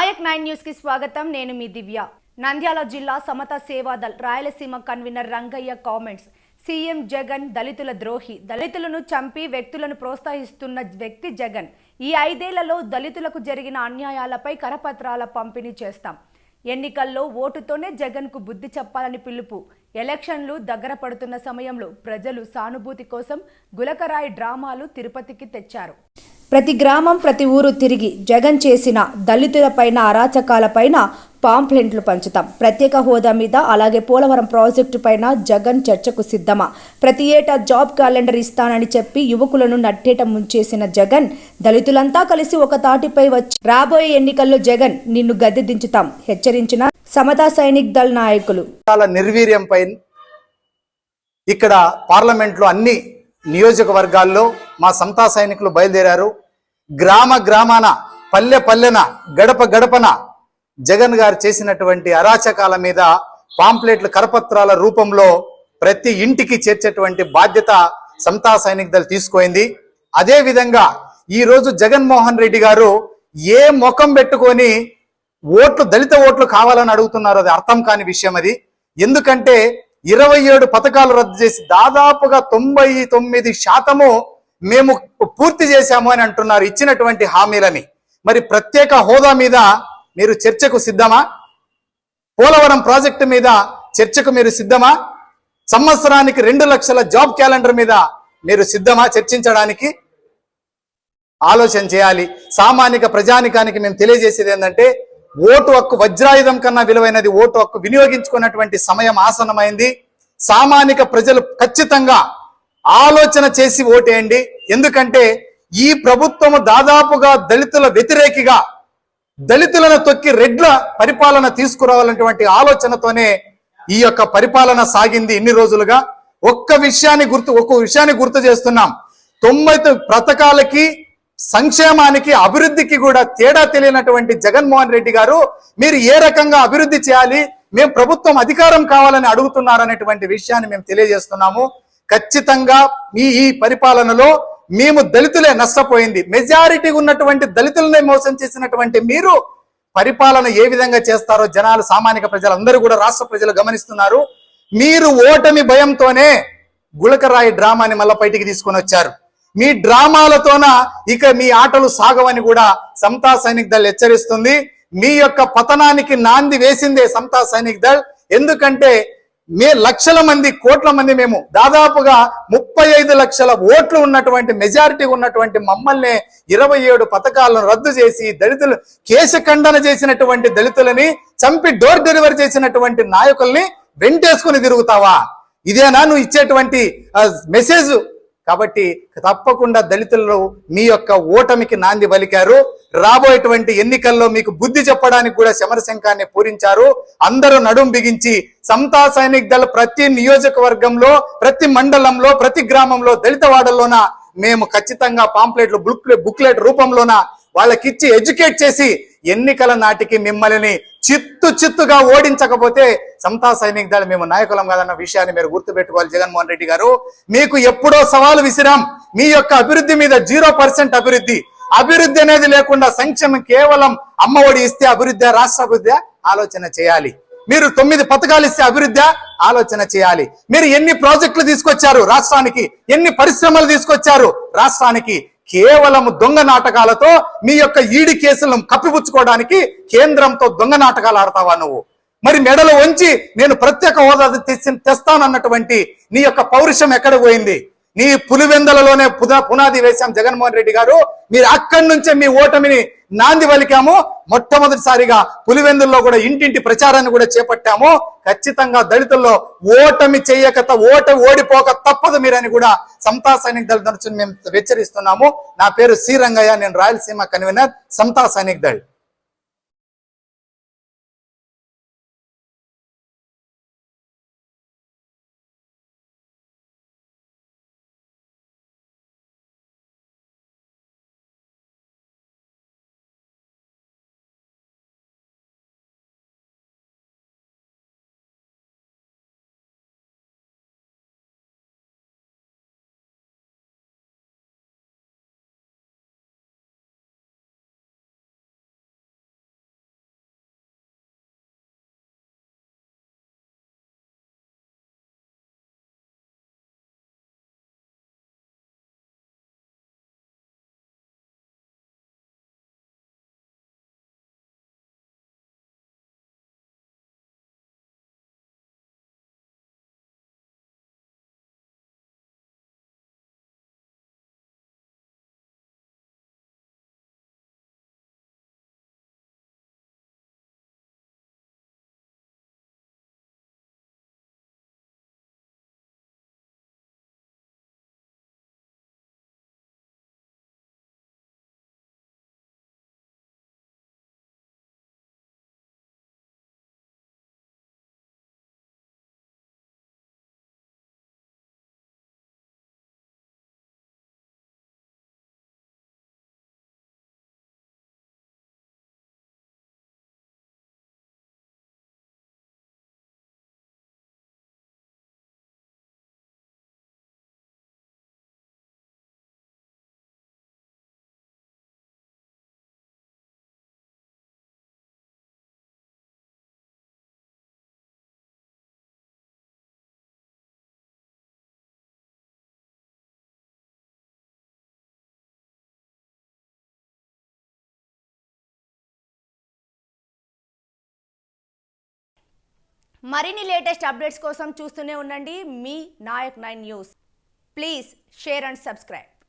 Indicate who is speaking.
Speaker 1: Naik 9 news కి స్వాగతం. నేను మీ దివ్య. నంద్యాల జిల్లా Samata Sevadal Rayalaseema convener Rangaiah comments. CM Jagan దళితుల ద్రోహి. దళితులను చంపి వ్యక్తులను ప్రోత్సహిస్తున్న వ్యక్తి జగన్. ఈ 5 ఏళ్లలో దళితులకు జరిగిన అన్యాయాలపై కరపత్రాల పంపిణీ చేస్తాం. ఎన్నికల్లో ఓటుతోనే జగన్ కు బుద్ధి చెప్పాలని పిలుపు. ఎలక్షన్లు దగ్గర పడుతున్న సమయంలో ప్రజలు సానుభూతి కోసం గులకరాయి డ్రామాలు తిరుపతికి తెచ్చారు. ప్రతి గ్రామం ప్రతి ఊరు తిరిగి జగన్ చేసిన దళితులపైన అరాచకాలపైన పాంప్లెంట్లు పంచుతాం. ప్రత్యేక హోదా మీద అలాగే పోలవరం ప్రాజెక్టు పైన జగన్ చర్చకు సిద్ధమా? ప్రతి ఏటా జాబ్ క్యాలెండర్ ఇస్తానని చెప్పి యువకులను నట్టేట ముంచేసిన జగన్ దళితులంతా కలిసి ఒక తాటిపై వచ్చి రాబోయే ఎన్నికల్లో జగన్ నిన్ను గద్దె దించుతాం హెచ్చరించిన సమతా సైనిక్ దళ్ నాయకులు.
Speaker 2: నిర్వీర్యంపై ఇక్కడ పార్లమెంట్లో అన్ని నియోజకవర్గాల్లో మా సమతా సైనికులు బయలుదేరారు. గ్రామ గ్రామాన పల్లె పల్లెన గడప గడపన జగన్ గారు చేసినటువంటి అరాచకాల మీద పాంప్లెట్లు కరపత్రాల రూపంలో ప్రతి ఇంటికి చేర్చేటువంటి బాధ్యత సమతా సైనిక్ దళ్ తీసుకుంది. అదే విధంగా ఈరోజు జగన్మోహన్ రెడ్డి గారు ఏ ముఖం పెట్టుకొని ఓట్లు దళిత ఓట్లు కావాలని అడుగుతున్నారు, అది అర్థం కాని విషయం. అది ఎందుకంటే 27 పథకాలు రద్దు చేసి దాదాపుగా 99% మేము పూర్తి చేశాము అని అంటున్నారు ఇచ్చినటువంటి హామీలని. మరి ప్రత్యేక హోదా మీద మీరు చర్చకు సిద్ధమా? పోలవరం ప్రాజెక్టు మీద చర్చకు మీరు సిద్ధమా? సంవత్సరానికి 2 లక్షల జాబ్ క్యాలెండర్ మీద మీరు సిద్ధమా చర్చించడానికి? ఆలోచన చేయాలి. సామాన్య ప్రజానికానికి మేము తెలియజేసేది ఏంటంటే ఓటు హక్కు వజ్రాయుధం కన్నా విలువైనది. ఓటు హక్కు వినియోగించుకున్నటువంటి సమయం ఆసన్నమైంది. సామాన్య ప్రజలు ఖచ్చితంగా ఆలోచన చేసి ఓటేయండి. ఎందుకంటే ఈ ప్రభుత్వము దాదాపుగా దళితుల వ్యతిరేకిగా దళితులను తొక్కి రెడ్ల పరిపాలన తీసుకురావాలన్నటువంటి ఆలోచనతోనే ఈ యొక్క పరిపాలన సాగింది ఇన్ని రోజులుగా. ఒక్క విషయాన్ని గుర్తు చేస్తున్నాం. 90 పథకాలకి సంక్షేమానికి అభివృద్ధికి కూడా తేడా తెలియనటువంటి జగన్మోహన్ రెడ్డి గారు మీరు ఏ రకంగా అభివృద్ధి చేయాలి, మేము ప్రభుత్వం అధికారం కావాలని అడుగుతున్నారనేటువంటి విషయాన్ని మేము తెలియజేస్తున్నాము. ఖచ్చితంగా ఈ పరిపాలనలో మేము దళితులే నష్టపోయింది. మెజారిటీ ఉన్నటువంటి దళితులనే మోసం చేసినటువంటి మీరు పరిపాలన ఏ విధంగా చేస్తారో జనాలు, సామాన్య ప్రజలందరూ కూడా, రాష్ట్ర ప్రజలు గమనిస్తున్నారు. మీరు ఓటమి భయంతోనే గులకరాయి డ్రామాని మళ్ళీ బయటికి తీసుకొని వచ్చారు. మీ డ్రామాలతోన ఇక మీ ఆటలు సాగవని కూడా సమతా సైనిక్ దళ్ హెచ్చరిస్తుంది. మీ యొక్క పతనానికి నాంది వేసిందే సమతా సైనిక్ దళ్. ఎందుకంటే లక్షల మంది, కోట్ల మంది, మేము దాదాపుగా 35 లక్షల ఓట్లు ఉన్నటువంటి మెజారిటీ ఉన్నటువంటి మమ్మల్ని 27 పథకాలను రద్దు చేసి దళితులు కేశఖండన చేసినటువంటి దళితులని చంపి డోర్ డెలివరీ చేసినటువంటి నాయకుల్ని వెంటేసుకుని తిరుగుతావా? ఇదేనా నువ్వు ఇచ్చేటువంటి మెసేజ్? కాబట్టి తప్పకుండా దళితుల్లో మీ యొక్క ఓటమికి నాంది పలికారు. రాబోయేటువంటి ఎన్నికల్లో మీకు బుద్ధి చెప్పడానికి కూడా సమరశంఖాన్ని పూరించారు. అందరూ నడుం బిగించి సమతా సైనిక్ దళ్ ప్రతి నియోజకవర్గంలో, ప్రతి మండలంలో, ప్రతి గ్రామంలో, దళిత వాడల్లోన మేము ఖచ్చితంగా పాంప్లెట్లు బుక్లెట్ రూపంలోన వాళ్ళకిచ్చి ఎడ్యుకేట్ చేసి ఎన్నికల నాటికి మిమ్మల్ని చిత్తుగా ఓడించకపోతే సమతా సైనిక్ దళ్ మేము నాయకులం కాదన్న విషయాన్ని మీరు గుర్తుపెట్టుకోవాలి. జగన్మోహన్ రెడ్డి గారు, మీకు ఎప్పుడో సవాలు విసిరాం. మీ యొక్క అభివృద్ధి మీద 0% అభివృద్ధి అనేది లేకుండా సంక్షేమం కేవలం అమ్మఒడి ఇస్తే అభివృద్ధి, రాష్ట్ర అభివృద్ధి ఆలోచన చేయాలి. మీరు 9 పథకాలు ఇస్తే అభివృద్ధి ఆలోచన చేయాలి. మీరు ఎన్ని ప్రాజెక్టులు తీసుకొచ్చారు రాష్ట్రానికి, ఎన్ని పరిశ్రమలు తీసుకొచ్చారు రాష్ట్రానికి? కేవలం దొంగ నాటకాలతో మీ యొక్క ఈడీ కేసులను కప్పిపుచ్చుకోవడానికి కేంద్రంతో దొంగ నాటకాలు ఆడతావా నువ్వు? మరి మెడలు వంచి నేను ప్రత్యేక హోదా తెస్తానన్నటువంటి నీ యొక్క పౌరుషం ఎక్కడ పోయింది? నీ పులివెందలలోనే పునాది వేశాం జగన్మోహన్ రెడ్డి గారు. మీరు అక్కడి నుంచే మీ ఓటమిని నాంది పలికాము. మొట్టమొదటిసారిగా పులివెందుల్లో కూడా ఇంటింటి ప్రచారాన్ని కూడా చేపట్టాము. ఖచ్చితంగా దళితుల్లో ఓటమి ఓడిపోక తప్పదు మీరని కూడా సమతా సైనిక్ దళ్ తరఫున మేము హెచ్చరిస్తున్నాము. నా పేరు సి రంగయ్య, నేను రాయలసీమ కన్వీనర్ సమతా సైనిక్ దళ్.
Speaker 1: మరిన్ని లేటెస్ట్ అప్డేట్స్ కోసం చూస్తూనే ఉండండి మీ Nayak 9 news. Please share and subscribe.